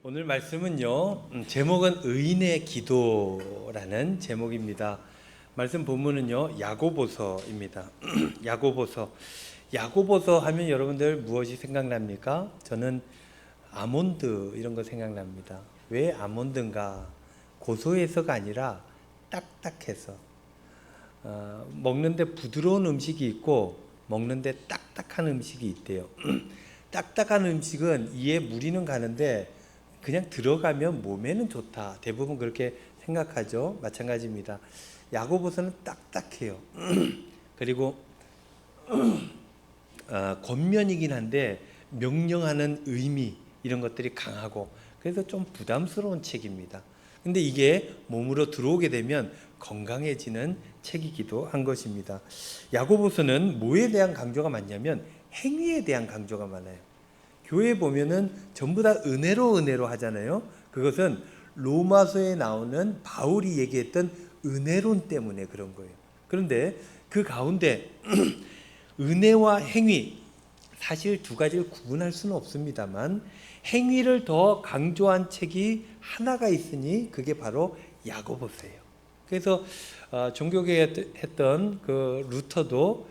오늘 말씀은요, 제목은 의인의 기도라는 제목입니다. 말씀 본문은요, 야고보서입니다. 야고보서 하면 여러분들 무엇이 생각납니까? 저는 아몬드 이런 거 생각납니다. 왜 아몬드인가? 고소해서가 아니라 딱딱해서. 먹는데 부드러운 음식이 있고 먹는데 딱딱한 음식이 있대요. 딱딱한 음식은 이에 무리는 가는데 그냥 들어가면 몸에는 좋다. 대부분 그렇게 생각하죠. 마찬가지입니다. 야고보서는 딱딱해요. 그리고 겉면이긴 한데 명령하는 의미 이런 것들이 강하고 그래서 좀 부담스러운 책입니다. 근데 이게 몸으로 들어오게 되면 건강해지는 책이기도 한 것입니다. 야고보서는 뭐에 대한 강조가 많냐면 행위에 대한 강조가 많아요. 교회 보면은 전부 다 은혜로 하잖아요. 그것은 로마서에 나오는 바울이 얘기했던 은혜론 때문에 그런 거예요. 그런데 그 가운데 은혜와 행위, 사실 두 가지를 구분할 수는 없습니다만 행위를 더 강조한 책이 하나가 있으니 그게 바로 야고보서예요. 그래서 종교계에 했던 그 루터도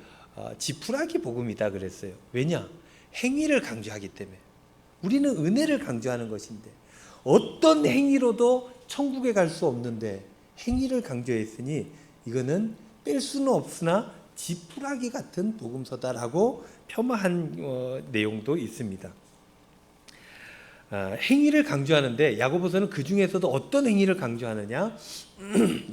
지푸라기 복음이다 그랬어요. 왜냐? 행위를 강조하기 때문에. 우리는 은혜를 강조하는 것인데 어떤 행위로도 천국에 갈 수 없는데 행위를 강조했으니 이거는 뺄 수는 없으나 지푸라기 같은 복음서다라고 폄하한 내용도 있습니다. 행위를 강조하는데 야고보서는 그 중에서도 어떤 행위를 강조하느냐?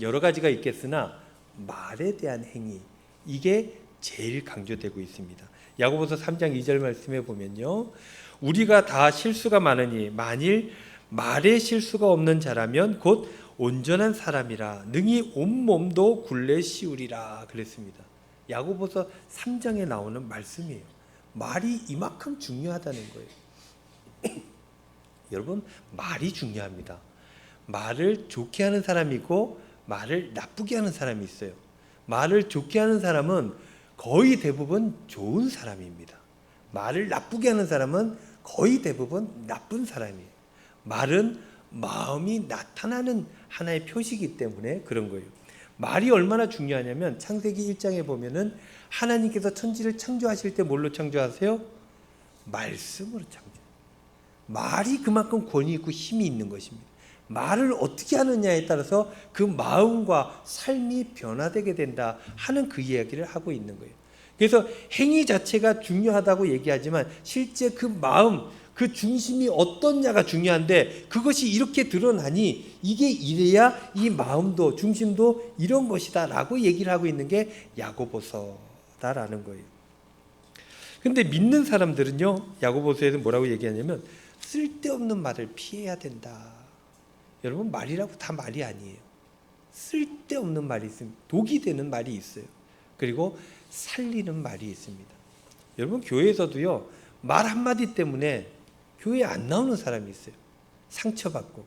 여러 가지가 있겠으나 말에 대한 행위, 이게 제일 강조되고 있습니다. 야고보서 3장 2절 말씀에 보면요, 우리가 다 실수가 많으니 만일 말에 실수가 없는 자라면 곧 온전한 사람이라 능히 온몸도 굴레 씌우리라 그랬습니다. 야고보서 3장에 나오는 말씀이에요. 말이 이만큼 중요하다는 거예요. 여러분, 말이 중요합니다. 말을 좋게 하는 사람이 있고 말을 나쁘게 하는 사람이 있어요. 말을 좋게 하는 사람은 거의 대부분 좋은 사람입니다. 말을 나쁘게 하는 사람은 거의 대부분 나쁜 사람이에요. 말은 마음이 나타나는 하나의 표시이기 때문에 그런 거예요. 말이 얼마나 중요하냐면 창세기 1장에 보면은 하나님께서 천지를 창조하실 때 뭘로 창조하세요? 말씀으로 창조해요. 말이 그만큼 권위 있고 힘이 있는 것입니다. 말을 어떻게 하느냐에 따라서 그 마음과 삶이 변화되게 된다 하는 그 이야기를 하고 있는 거예요. 그래서 행위 자체가 중요하다고 얘기하지만 실제 그 마음, 그 중심이 어떠냐가 중요한데 그것이 이렇게 드러나니 이게 이래야 이 마음도 중심도 이런 것이다 라고 얘기를 하고 있는 게 야고보서다라는 거예요. 근데 믿는 사람들은요, 야고보서에서 뭐라고 얘기하냐면 쓸데없는 말을 피해야 된다. 여러분, 말이라고 다 말이 아니에요. 쓸데없는 말이 있습니다. 독이 되는 말이 있어요. 그리고 살리는 말이 있습니다. 여러분, 교회에서도요, 말 한마디 때문에 교회에 안 나오는 사람이 있어요. 상처받고.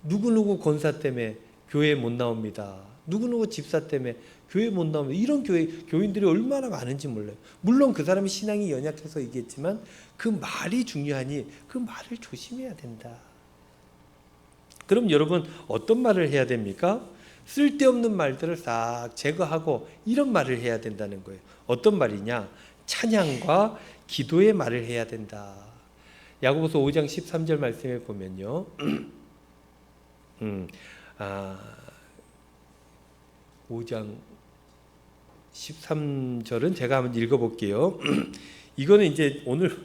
누구누구 권사 때문에 교회에 못 나옵니다. 누구누구 집사 때문에 교회에 못 나옵니다. 이런 교인들이 얼마나 많은지 몰라요. 물론 그 사람이 신앙이 연약해서 얘기했지만 그 말이 중요하니 그 말을 조심해야 된다. 그럼 여러분 어떤 말을 해야 됩니까? 쓸데없는 말들을 싹 제거하고 이런 말을 해야 된다는 거예요. 어떤 말이냐? 찬양과 기도의 말을 해야 된다. 야고보서 5장 13절 말씀에 보면요. 5장 13절은 제가 한번 읽어볼게요. 이거는 이제 오늘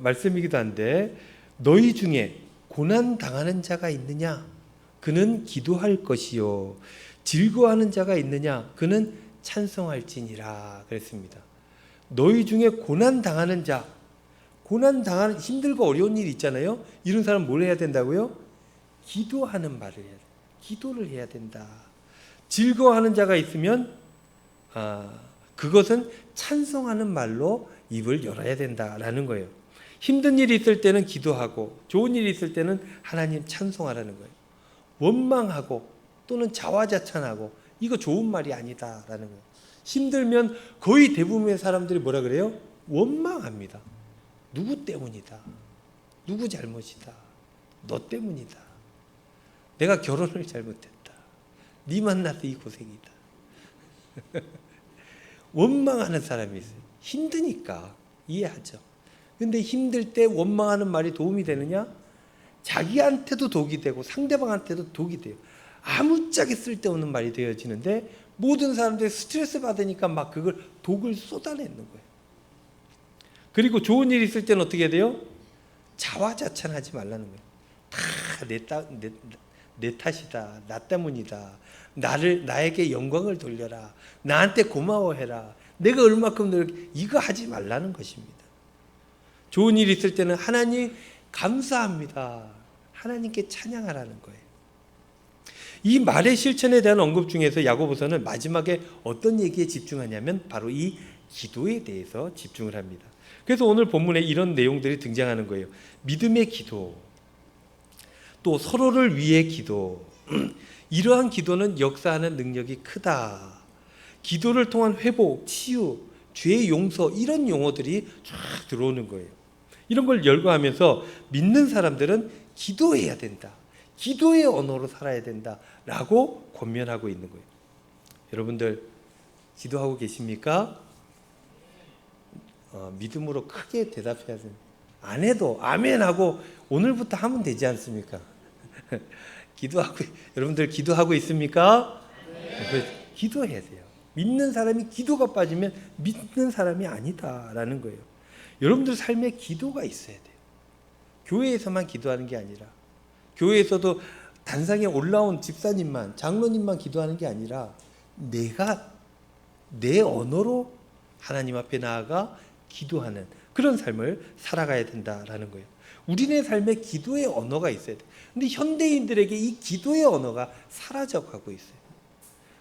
말씀이기도 한데 너희 중에 고난 당하는 자가 있느냐? 그는 기도할 것이요. 즐거워하는 자가 있느냐? 그는 찬송할지니라 그랬습니다. 너희 중에 고난 당하는 자, 고난 당하는 힘들고 어려운 일 있잖아요. 이런 사람 뭘 해야 된다고요? 기도하는 말을 해야 돼. 기도를 해야 된다. 즐거워하는 자가 있으면 그것은 찬송하는 말로 입을 열어야 된다라는 거예요. 힘든 일이 있을 때는 기도하고 좋은 일이 있을 때는 하나님 찬송하라는 거예요. 원망하고 또는 자화자찬하고 이거 좋은 말이 아니다라는 거예요. 힘들면 거의 대부분의 사람들이 뭐라 그래요? 원망합니다. 누구 때문이다. 누구 잘못이다. 너 때문이다. 내가 결혼을 잘못했다. 네 만나서 이 고생이다. 원망하는 사람이 있어요. 힘드니까 이해하죠. 근데 힘들 때 원망하는 말이 도움이 되느냐? 자기한테도 독이 되고 상대방한테도 독이 돼요. 아무짝에 쓸데없는 말이 되어지는데 모든 사람들이 스트레스 받으니까 막 그걸 독을 쏟아내는 거예요. 그리고 좋은 일 있을 때는 어떻게 돼요? 자화자찬하지 말라는 거예요. 다 내 탓이다. 나 때문이다. 나에게 영광을 돌려라. 나한테 고마워해라. 내가 얼마큼 이거 하지 말라는 것입니다. 좋은 일 있을 때는 하나님 감사합니다. 하나님께 찬양하라는 거예요. 이 말의 실천에 대한 언급 중에서 야고보서는 마지막에 어떤 얘기에 집중하냐면 바로 이 기도에 대해서 집중을 합니다. 그래서 오늘 본문에 이런 내용들이 등장하는 거예요. 믿음의 기도, 또 서로를 위해 기도. 이러한 기도는 역사하는 능력이 크다. 기도를 통한 회복, 치유, 죄 용서 이런 용어들이 쫙 들어오는 거예요. 이런 걸 열거하면서 믿는 사람들은 기도해야 된다. 기도의 언어로 살아야 된다라고 권면하고 있는 거예요. 여러분들 기도하고 계십니까? 믿음으로 크게 대답해야 됩니다. 안 해도 아멘하고 오늘부터 하면 되지 않습니까? 여러분들 기도하고 있습니까? 네. 기도해야 돼요. 믿는 사람이 기도가 빠지면 믿는 사람이 아니다라는 거예요. 여러분들 삶에 기도가 있어야 돼요. 교회에서만 기도하는 게 아니라, 교회에서도 단상에 올라온 집사님만, 장로님만 기도하는 게 아니라 내가 내 언어로 하나님 앞에 나아가 기도하는 그런 삶을 살아가야 된다라는 거예요. 우리네 삶에 기도의 언어가 있어야 돼요. 근데 현대인들에게 이 기도의 언어가 사라져가고 있어요.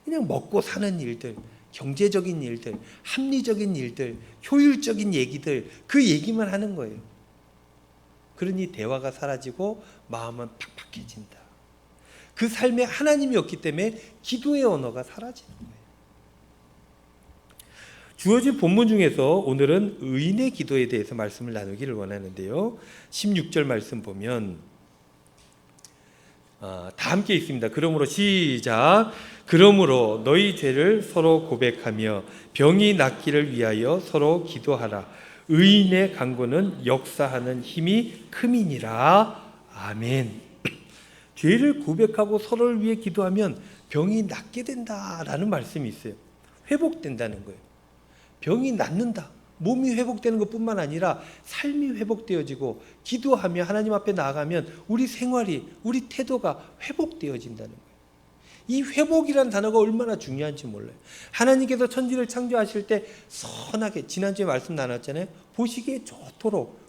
그냥 먹고 사는 일들, 경제적인 일들, 합리적인 일들, 효율적인 얘기들, 그 얘기만 하는 거예요. 그러니 대화가 사라지고 마음은 팍팍해진다. 그 삶에 하나님이 없기 때문에 기도의 언어가 사라지는 거예요. 주어진 본문 중에서 오늘은 의인의 기도에 대해서 말씀을 나누기를 원하는데요. 16절 말씀 보면 다 함께 읽습니다. 그러므로 시작. 그러므로 너희 죄를 서로 고백하며 병이 낫기를 위하여 서로 기도하라. 의인의 간구는 역사하는 힘이 큼이니라. 아멘. 죄를 고백하고 서로를 위해 기도하면 병이 낫게 된다라는 말씀이 있어요. 회복된다는 거예요. 병이 낫는다. 몸이 회복되는 것뿐만 아니라 삶이 회복되어지고 기도하며 하나님 앞에 나아가면 우리 생활이, 우리 태도가 회복되어진다는 거예요. 이 회복이라는 단어가 얼마나 중요한지 몰라요. 하나님께서 천지를 창조하실 때 선하게, 지난주에 말씀 나눴잖아요. 보시기에 좋도록,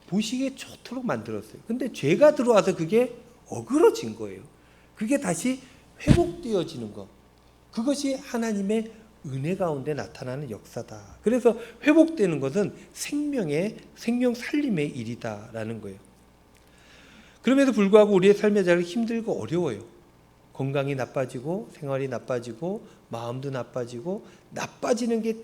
보시기에 좋도록 만들었어요. 근데 죄가 들어와서 그게 어그러진 거예요. 그게 다시 회복되어지는 것. 그것이 하나님의 은혜 가운데 나타나는 역사다. 그래서 회복되는 것은 생명 살림의 일이다라는 거예요. 그럼에도 불구하고 우리의 삶의 자리가 힘들고 어려워요. 건강이 나빠지고 생활이 나빠지고 마음도 나빠지는 게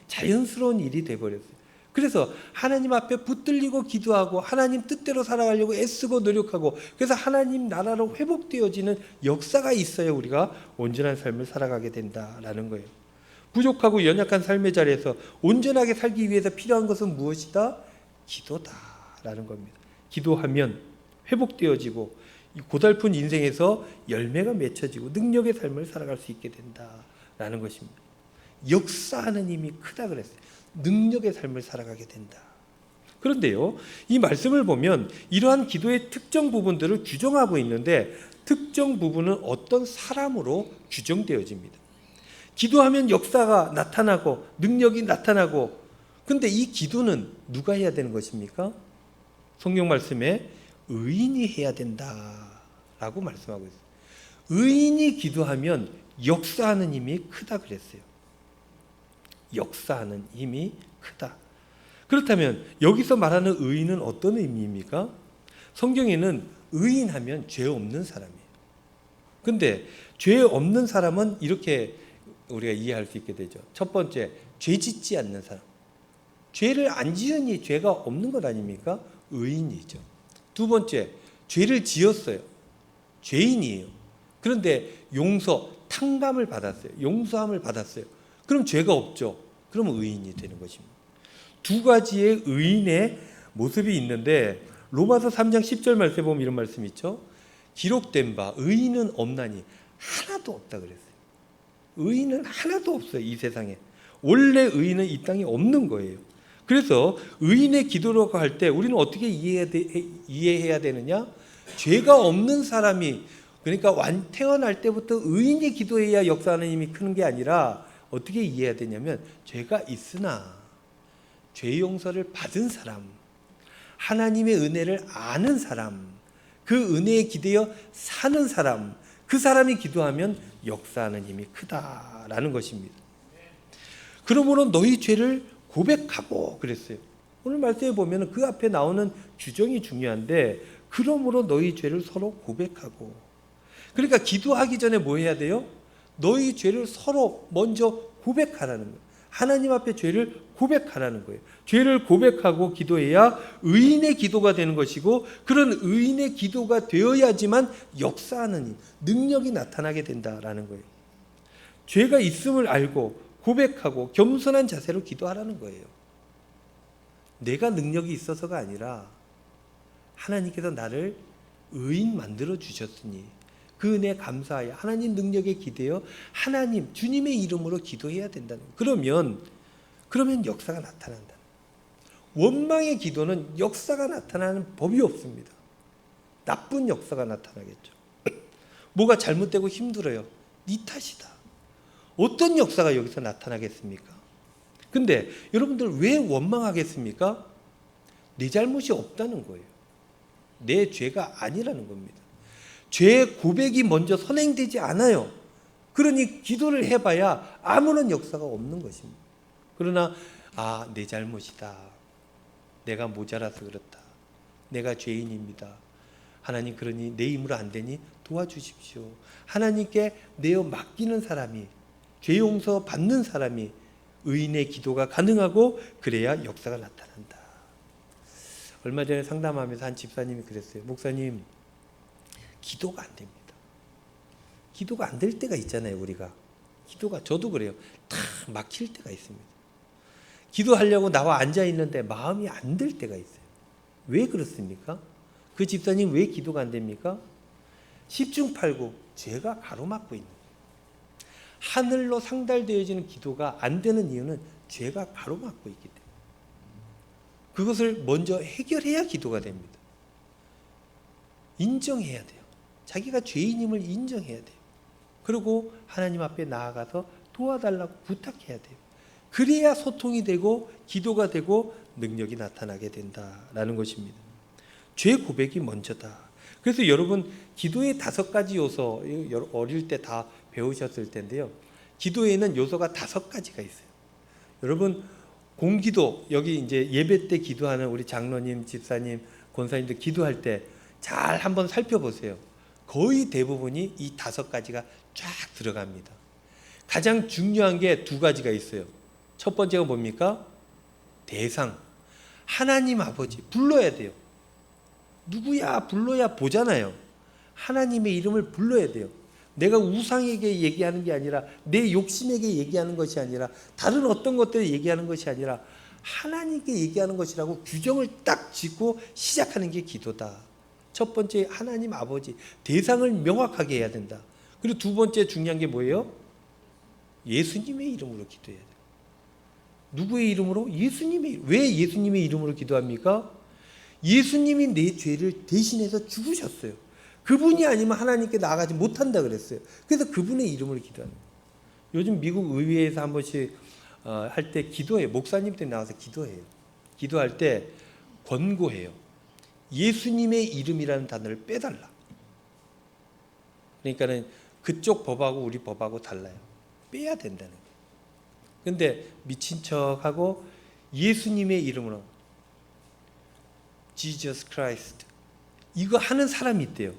자연스러운 일이 돼버렸어요. 그래서 하나님 앞에 붙들리고 기도하고 하나님 뜻대로 살아가려고 애쓰고 노력하고, 그래서 하나님 나라로 회복되어지는 역사가 있어야 우리가 온전한 삶을 살아가게 된다라는 거예요. 부족하고 연약한 삶의 자리에서 온전하게 살기 위해서 필요한 것은 무엇이다? 기도다라는 겁니다. 기도하면 회복되어지고 이 고달픈 인생에서 열매가 맺혀지고 능력의 삶을 살아갈 수 있게 된다라는 것입니다. 역사하는 힘이 크다 그랬어요. 능력의 삶을 살아가게 된다. 그런데요, 이 말씀을 보면 이러한 기도의 특정 부분들을 규정하고 있는데 특정 부분은 어떤 사람으로 규정되어집니다. 기도하면 역사가 나타나고 능력이 나타나고, 근데 이 기도는 누가 해야 되는 것입니까? 성경 말씀에 의인이 해야 된다라고 말씀하고 있어요. 의인이 기도하면 역사하는 힘이 크다 그랬어요. 역사하는 힘이 크다. 그렇다면 여기서 말하는 의인은 어떤 의미입니까? 성경에는 의인하면 죄 없는 사람이에요. 근데 죄 없는 사람은 이렇게 우리가 이해할 수 있게 되죠. 첫 번째, 죄 짓지 않는 사람. 죄를 안 지으니 죄가 없는 것 아닙니까? 의인이죠. 두 번째, 죄를 지었어요. 죄인이에요. 그런데 탕감을 받았어요. 용서함을 받았어요. 그럼 죄가 없죠. 그럼 의인이 되는 것입니다. 두 가지의 의인의 모습이 있는데 로마서 3장 10절 말씀에 보면 이런 말씀이 있죠. 기록된 바 의인은 없나니 하나도 없다 그랬어요. 의인은 하나도 없어요. 이 세상에. 원래 의인은 이 땅에 없는 거예요. 그래서 의인의 기도라고 할 때 우리는 어떻게 이해해야 되느냐? 죄가 없는 사람이, 그러니까 태어날 때부터 의인이 기도해야 역사하는 힘이 크는 게 아니라 어떻게 이해해야 되냐면, 죄가 있으나 죄 용서를 받은 사람, 하나님의 은혜를 아는 사람, 그 은혜에 기대어 사는 사람, 그 사람이 기도하면 역사하는 힘이 크다라는 것입니다. 그러므로 너희 죄를 고백하고 그랬어요. 오늘 말씀에 보면 그 앞에 나오는 규정이 중요한데, 그러므로 너희 죄를 서로 고백하고. 그러니까 기도하기 전에 뭐 해야 돼요? 너희 죄를 서로 먼저 고백하라는 거예요. 하나님 앞에 죄를 고백하라는 거예요. 죄를 고백하고 기도해야 의인의 기도가 되는 것이고, 그런 의인의 기도가 되어야지만 역사하는 힘, 능력이 나타나게 된다라는 거예요. 죄가 있음을 알고 고백하고 겸손한 자세로 기도하라는 거예요. 내가 능력이 있어서가 아니라 하나님께서 나를 의인 만들어 주셨으니 그 은혜 감사하여 하나님 능력에 기대어 하나님 주님의 이름으로 기도해야 된다는 거예요. 그러면 역사가 나타난다. 원망의 기도는 역사가 나타나는 법이 없습니다. 나쁜 역사가 나타나겠죠. 뭐가 잘못되고 힘들어요. 네 탓이다. 어떤 역사가 여기서 나타나겠습니까? 근데 여러분들 왜 원망하겠습니까? 내 잘못이 없다는 거예요. 내 죄가 아니라는 겁니다. 죄 고백이 먼저 선행되지 않아요. 그러니 기도를 해봐야 아무런 역사가 없는 것입니다. 그러나 내 잘못이다. 내가 모자라서 그렇다. 내가 죄인입니다. 하나님, 그러니 내 힘으로 안 되니 도와주십시오. 하나님께 내어 맡기는 사람이, 죄 용서 받는 사람이 의인의 기도가 가능하고, 그래야 역사가 나타난다. 얼마 전에 상담하면서 한 집사님이 그랬어요. 목사님, 기도가 안 됩니다. 기도가 안 될 때가 있잖아요. 우리가 저도 그래요. 다 막힐 때가 있습니다. 기도하려고 나와 앉아 있는데 마음이 안 될 때가 있어요. 왜 그렇습니까? 그 집사님 왜 기도가 안 됩니까? 10중 8구 죄가 가로막고 있는 거예요. 하늘로 상달되어지는 기도가 안 되는 이유는 죄가 가로막고 있기 때문에. 그것을 먼저 해결해야 기도가 됩니다. 인정해야 돼요. 자기가 죄인임을 인정해야 돼요. 그리고 하나님 앞에 나아가서 도와달라고 부탁해야 돼요. 그래야 소통이 되고 기도가 되고 능력이 나타나게 된다라는 것입니다. 죄 고백이 먼저다. 그래서 여러분, 기도의 5가지 요소, 어릴 때 다 배우셨을 텐데요. 기도에는 요소가 5가지가 있어요. 여러분, 공기도, 여기 이제 예배 때 기도하는 우리 장로님, 집사님, 권사님들 기도할 때 잘 한번 살펴보세요. 거의 대부분이 이 5가지가 쫙 들어갑니다. 가장 중요한 게 2가지가 있어요. 첫 번째가 뭡니까? 대상. 하나님 아버지 불러야 돼요. 누구야 불러야 보잖아요. 하나님의 이름을 불러야 돼요. 내가 우상에게 얘기하는 게 아니라, 내 욕심에게 얘기하는 것이 아니라, 다른 어떤 것들을 얘기하는 것이 아니라 하나님께 얘기하는 것이라고 규정을 딱 짓고 시작하는 게 기도다. 첫 번째, 하나님 아버지, 대상을 명확하게 해야 된다. 그리고 2번째 중요한 게 뭐예요? 예수님의 이름으로 기도해야 돼요. 누구의 이름으로? 예수님의. 왜 예수님의 이름으로 기도합니까? 예수님이 내 죄를 대신해서 죽으셨어요. 그분이 아니면 하나님께 나아가지 못한다 그랬어요. 그래서 그분의 이름으로 기도하는 거예요. 요즘 미국 의회에서 한 번씩 할 때 기도해요. 목사님들 나와서 기도해요. 기도할 때 권고해요. 예수님의 이름이라는 단어를 빼달라. 그러니까는 그쪽 법하고 우리 법하고 달라요. 빼야 된다는 거예요. 근데 미친 척하고 예수님의 이름으로 Jesus Christ 이거 하는 사람이 있대요.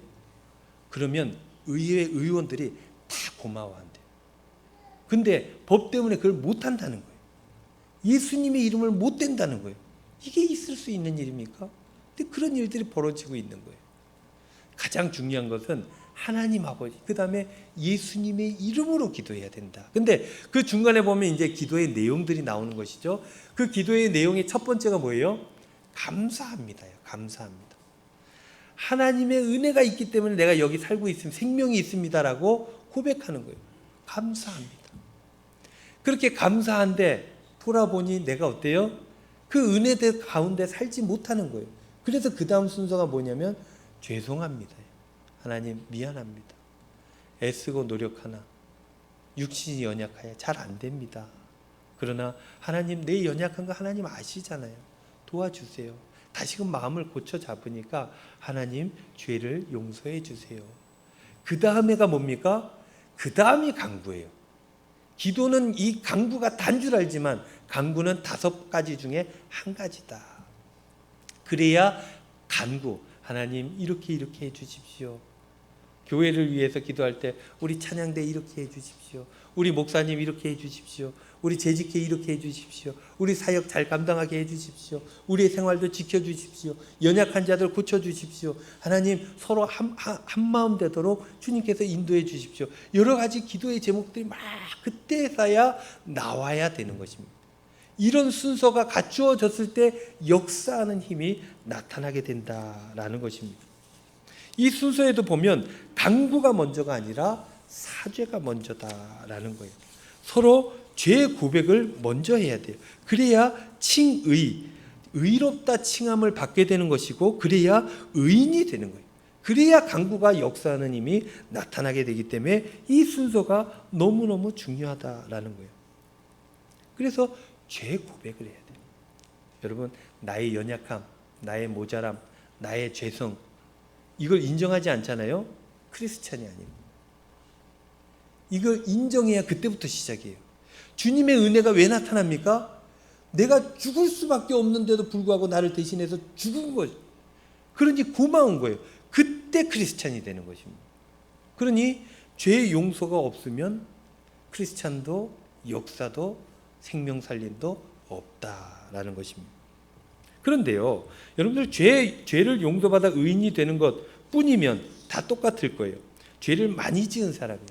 그러면 의회 의원들이 다 고마워한대요. 근데 법 때문에 그걸 못한다는 거예요. 예수님의 이름을 못 댄다는 거예요. 이게 있을 수 있는 일입니까? 근데 그런 일들이 벌어지고 있는 거예요. 가장 중요한 것은 하나님 아버지, 그 다음에 예수님의 이름으로 기도해야 된다. 근데 그 중간에 보면 이제 기도의 내용들이 나오는 것이죠. 그 기도의 내용의 첫 번째가 뭐예요? 감사합니다요. 감사합니다. 하나님의 은혜가 있기 때문에 내가 여기 살고 있으면 생명이 있습니다라고 고백하는 거예요. 감사합니다. 그렇게 감사한데 돌아보니 내가 어때요? 그 은혜들 가운데 살지 못하는 거예요. 그래서 그 다음 순서가 뭐냐면 죄송합니다. 하나님 미안합니다. 애쓰고 노력하나 육신이 연약하여 잘 안 됩니다. 그러나 하나님 내 연약한 거 하나님 아시잖아요. 도와주세요. 다시금 마음을 고쳐 잡으니까 하나님 죄를 용서해 주세요. 그 다음에가 뭡니까? 그 다음이 간구예요. 기도는 이 간구가 단 줄 알지만 간구는 5가지 중에 한 가지다. 그래야 간구, 하나님 이렇게 해 주십시오. 교회를 위해서 기도할 때 우리 찬양대 이렇게 해 주십시오. 우리 목사님 이렇게 해 주십시오. 우리 재직회 이렇게 해 주십시오. 우리 사역 잘 감당하게 해 주십시오. 우리의 생활도 지켜 주십시오. 연약한 자들 고쳐 주십시오. 하나님 서로 한 마음 되도록 주님께서 인도해 주십시오. 여러 가지 기도의 제목들이 막 그때서야 나와야 되는 것입니다. 이런 순서가 갖추어졌을 때 역사하는 힘이 나타나게 된다라는 것입니다. 이 순서에도 보면 간구가 먼저가 아니라 사죄가 먼저다라는 거예요. 서로 죄 고백을 먼저 해야 돼요. 그래야 의롭다 칭함을 받게 되는 것이고, 그래야 의인이 되는 거예요. 그래야 간구가 역사하는 힘이 나타나게 되기 때문에 이 순서가 너무너무 중요하다라는 거예요. 그래서 죄 고백을 해야 돼요. 여러분, 나의 연약함, 나의 모자람, 나의 죄성, 이걸 인정하지 않잖아요. 크리스찬이 아닙니다. 이걸 인정해야 그때부터 시작이에요. 주님의 은혜가 왜 나타납니까? 내가 죽을 수밖에 없는데도 불구하고 나를 대신해서 죽은 거죠. 그러니 고마운 거예요. 그때 크리스찬이 되는 것입니다. 그러니 죄 용서가 없으면 크리스찬도 역사도 생명 살림도 없다라는 것입니다. 그런데요, 여러분들 죄를 용서받아 의인이 되는 것 뿐이면 다 똑같을 거예요. 죄를 많이 지은 사람이야,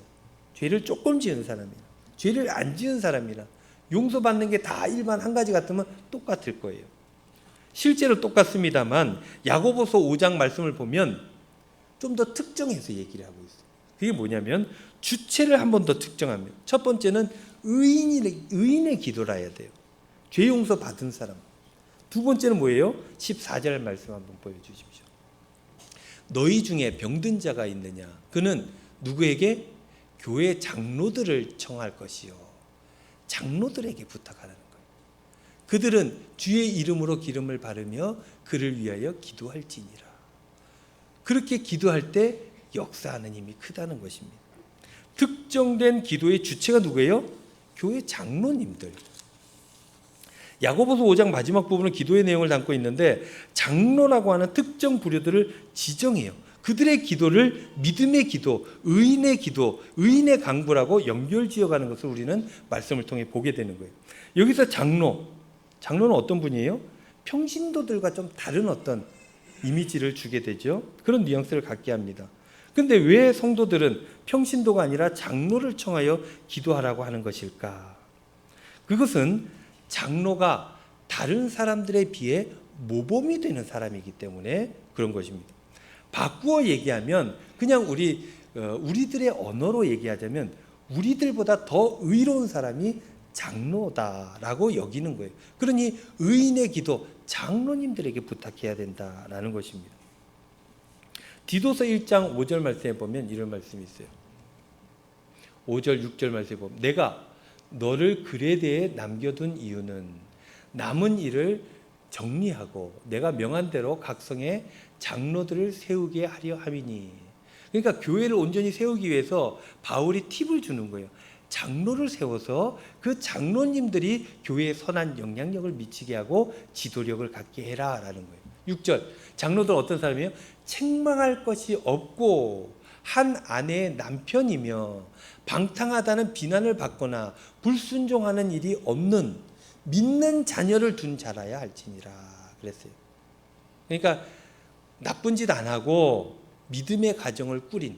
죄를 조금 지은 사람이야, 죄를 안 지은 사람이라 용서받는 게 다 일반 한 가지 같으면 똑같을 거예요. 실제로 똑같습니다만 야고보서 5장 말씀을 보면 좀 더 특정해서 얘기를 하고 있어요. 그게 뭐냐면 주체를 한 번 더 특정합니다. 첫 번째는 의인의 기도라 해야 돼요. 죄 용서 받은 사람. 두 번째는 뭐예요? 14절 말씀 한번 보여주십시오. 너희 중에 병든 자가 있느냐? 그는 누구에게? 교회 장로들을 청할 것이요. 장로들에게 부탁하는 거예요. 그들은 주의 이름으로 기름을 바르며 그를 위하여 기도할지니라. 그렇게 기도할 때 역사하는 힘이 크다는 것입니다. 특정된 기도의 주체가 누구예요? 교회 장로님들. 야고보서 5장 마지막 부분은 기도의 내용을 담고 있는데 장로라고 하는 특정 부류들을 지정해요. 그들의 기도를 믿음의 기도, 의인의 기도, 의인의 간구라고 연결지어가는 것을 우리는 말씀을 통해 보게 되는 거예요. 여기서 장로는 어떤 분이에요? 평신도들과 좀 다른 어떤 이미지를 주게 되죠. 그런 뉘앙스를 갖게 합니다. 근데 왜 성도들은 평신도가 아니라 장로를 청하여 기도하라고 하는 것일까? 그것은 장로가 다른 사람들에 비해 모범이 되는 사람이기 때문에 그런 것입니다. 바꾸어 얘기하면 그냥 우리들의 언어로 얘기하자면 우리들보다 더 의로운 사람이 장로다라고 여기는 거예요. 그러니 의인의 기도, 장로님들에게 부탁해야 된다라는 것입니다. 디도서 1장 5절 말씀에 보면 이런 말씀이 있어요. 5절 6절 말씀에 보면 내가 너를 글에 대해 남겨둔 이유는 남은 일을 정리하고 내가 명한 대로 각 성에 장로들을 세우게 하려 함이니. 그러니까 교회를 온전히 세우기 위해서 바울이 팁을 주는 거예요. 장로를 세워서 그 장로님들이 교회에 선한 영향력을 미치게 하고 지도력을 갖게 해라 라는 거예요. 6절 장로들 어떤 사람이에요? 책망할 것이 없고 한 아내의 남편이며 방탕하다는 비난을 받거나 불순종하는 일이 없는 믿는 자녀를 둔 자라야 할지니라 그랬어요. 그러니까 나쁜 짓 안 하고 믿음의 가정을 꾸린,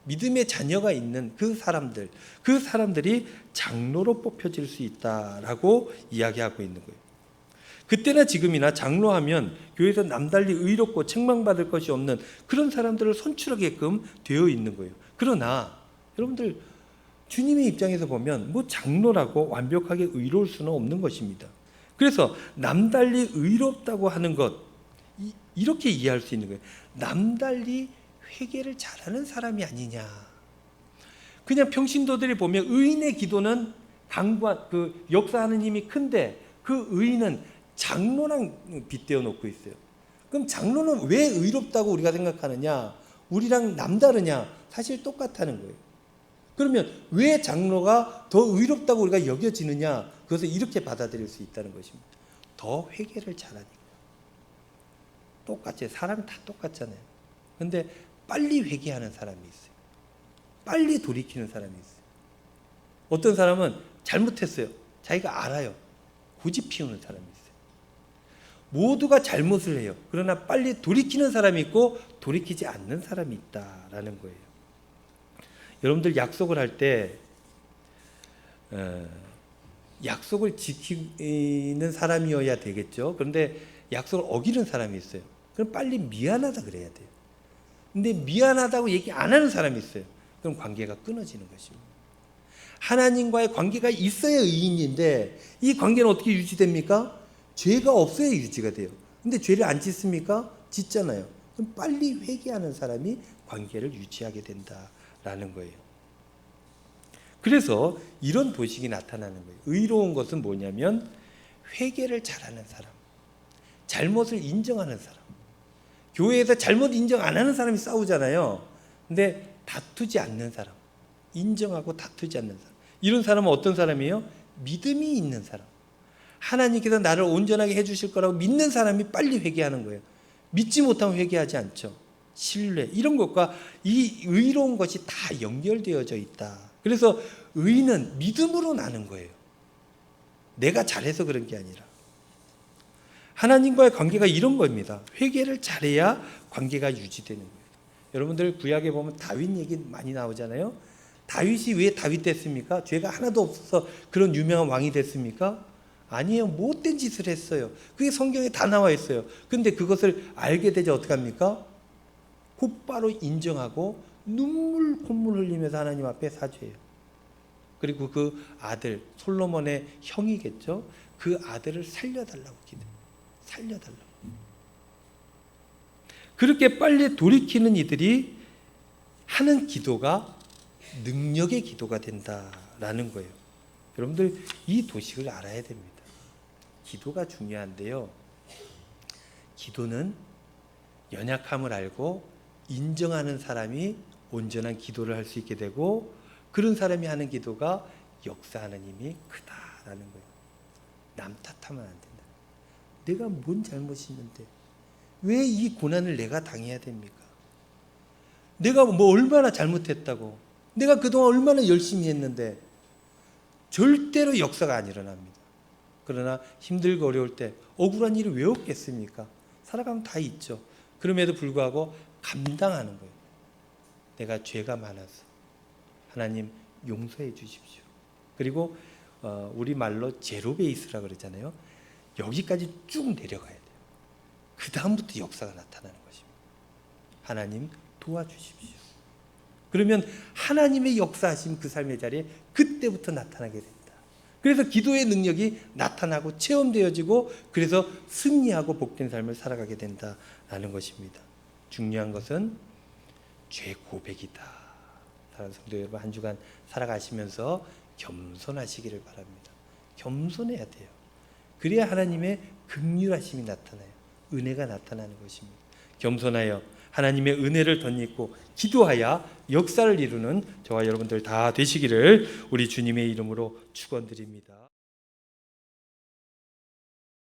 믿음의 자녀가 있는 그 사람들이 장로로 뽑혀질 수 있다라고 이야기하고 있는 거예요. 그때나 지금이나 장로하면 교회에서 남달리 의롭고 책망받을 것이 없는 그런 사람들을 선출하게끔 되어 있는 거예요. 그러나 여러분들, 주님의 입장에서 보면 뭐 장로라고 완벽하게 의로울 수는 없는 것입니다. 그래서 남달리 의롭다고 하는 것, 이렇게 이해할 수 있는 거예요. 남달리 회개를 잘하는 사람이 아니냐. 그냥 평신도들이 보면 의인의 기도는 강과 그 역사하는 힘이 큰데 그 의인은 장로랑 빗대어 놓고 있어요. 그럼 장로는 왜 의롭다고 우리가 생각하느냐? 우리랑 남다르냐? 사실 똑같다는 거예요. 그러면 왜 장로가 더 의롭다고 우리가 여겨지느냐? 그것을 이렇게 받아들일 수 있다는 것입니다. 더 회개를 잘하니까. 똑같아요. 사람이 다 똑같잖아요. 그런데 빨리 회개하는 사람이 있어요. 빨리 돌이키는 사람이 있어요. 어떤 사람은 잘못했어요. 자기가 알아요. 고집 피우는 사람이 있어요. 모두가 잘못을 해요. 그러나 빨리 돌이키는 사람이 있고 돌이키지 않는 사람이 있다라는 거예요. 여러분들 약속을 할 때 약속을 지키는 사람이어야 되겠죠. 그런데 약속을 어기는 사람이 있어요. 그럼 빨리 미안하다 그래야 돼요. 근데 미안하다고 얘기 안 하는 사람이 있어요. 그럼 관계가 끊어지는 것입니다. 하나님과의 관계가 있어야 의인인데 이 관계는 어떻게 유지됩니까? 죄가 없어야 유지가 돼요. 근데 죄를 안 짓습니까? 짓잖아요. 그럼 빨리 회개하는 사람이 관계를 유지하게 된다라는 거예요. 그래서 이런 도식이 나타나는 거예요. 의로운 것은 뭐냐면 회개를 잘하는 사람, 잘못을 인정하는 사람. 교회에서 잘못 인정 안 하는 사람이 싸우잖아요. 근데 다투지 않는 사람, 인정하고 다투지 않는 사람. 이런 사람은 어떤 사람이에요? 믿음이 있는 사람. 하나님께서 나를 온전하게 해주실 거라고 믿는 사람이 빨리 회개하는 거예요. 믿지 못하면 회개하지 않죠. 신뢰, 이런 것과 이 의로운 것이 다 연결되어져 있다. 그래서 의는 믿음으로 나는 거예요. 내가 잘해서 그런 게 아니라. 하나님과의 관계가 이런 겁니다. 회개를 잘해야 관계가 유지되는 거예요. 여러분들 구약에 보면 다윗 얘기 많이 나오잖아요. 다윗이 왜 다윗 됐습니까? 죄가 하나도 없어서 그런 유명한 왕이 됐습니까? 아니에요. 못된 짓을 했어요. 그게 성경에 다 나와 있어요. 근데 그것을 알게 되자 어떻게 합니까? 곧바로 인정하고 눈물 콧물 흘리면서 하나님 앞에 사죄해요. 그리고 그 아들, 솔로몬의 형이겠죠. 그 아들을 살려달라고 기도해요. 살려달라고. 그렇게 빨리 돌이키는 이들이 하는 기도가 능력의 기도가 된다라는 거예요. 여러분들 이 도식을 알아야 됩니다. 기도가 중요한데요. 기도는 연약함을 알고 인정하는 사람이 온전한 기도를 할 수 있게 되고 그런 사람이 하는 기도가 역사하는 힘이 크다라는 거예요. 남 탓하면 안 된다. 내가 뭔 잘못이 있는데 왜 이 고난을 내가 당해야 됩니까? 내가 뭐 얼마나 잘못했다고, 내가 그동안 얼마나 열심히 했는데. 절대로 역사가 안 일어납니다. 그러나 힘들고 어려울 때 억울한 일이 왜 없겠습니까? 살아가면 다 있죠. 그럼에도 불구하고 감당하는 거예요. 내가 죄가 많아서 하나님 용서해 주십시오. 그리고 우리 말로 제로 베이스라 그러잖아요. 여기까지 쭉 내려가야 돼요. 그 다음부터 역사가 나타나는 것입니다. 하나님 도와주십시오. 그러면 하나님의 역사하심 그 삶의 자리에 그때부터 나타나게 됩니다. 그래서 기도의 능력이 나타나고 체험되어지고 그래서 승리하고 복된 삶을 살아가게 된다라는 것입니다. 중요한 것은 죄 고백이다. 사랑하는 성도 여러분, 한 주간 살아가시면서 겸손하시기를 바랍니다. 겸손해야 돼요. 그래야 하나님의 긍휼하심이 나타나요. 은혜가 나타나는 것입니다. 겸손하여 하나님의 은혜를 덧입고 기도하여 역사를 이루는 저와 여러분들 다 되시기를 우리 주님의 이름으로 축원드립니다.